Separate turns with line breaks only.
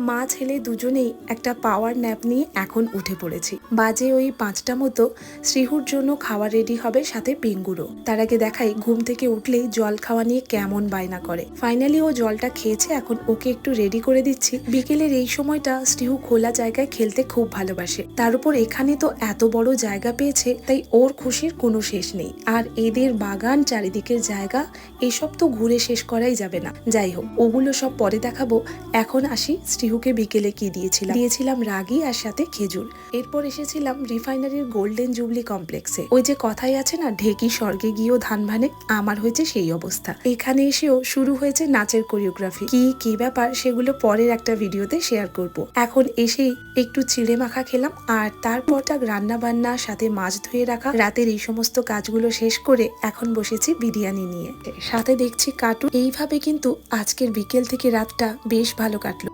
মা ছেলে দুজনেই একটা পাওয়ার ন্যাপ নিয়ে এখন উঠে পড়েছি। বাজে ওই 5টা মতো। শ্রীহুর জন্য খাওয়া রেডি হবে, সাথে পিঙ্গুরও। তার আগে দেখাই ঘুম থেকে উঠলেই জল খাওয়া নিয়ে কেমন বায়না করে। ফাইনালি ও জলটা খেয়েছে, এখন ওকে একটু রেডি করে দিচ্ছি। বিকেলের এই সময়টা শ্রীহু খোলা জায়গায় খেলতে খুব ভালোবাসে। তার উপর এখানে তো এত বড় জায়গা পেয়েছে, তাই ওর খুশির কোনো শেষ নেই। আর এদের বাগান, চারিদিকের জায়গা, এসব তো ঘুরে শেষ করাই যাবে না। যাই হোক, ওগুলো সব পরে দেখাবো। এখন আসি শ্রীহুকে বিকেলে কি দিয়েছিলাম রাগি আর সাথে খেজুর। এরপর এসেছিলাম রিফাইনারির গোল্ডেন জুবলি কমপ্লেক্সে। ওই যে কথাই আছে না, ঢেকি স্বর্গে গিয়েও ধান ভানে, আমার হয়েছে সেই অবস্থা। এখানে এসেও শুরু হয়েছে নাচের কোরিওগ্রাফি। কি ব্যাপার সেগুলো পরের একটা ভিডিওতে শেয়ার করব। এখন এসেই একটু চিড়ে মাখা খেলাম, আর তারপরটা রান্না বান্না, সাথে মাছ ধুয়ে রাখা, রাতের এই সমস্ত কাজগুলো শেষ করে এখন বসেছি বিরিয়ানি নিয়ে, সাথে দেখছি কার্টুন। এইভাবে কিন্তু আজকের বিকেল থেকে রাতটা বেশ ভালো কাটলো।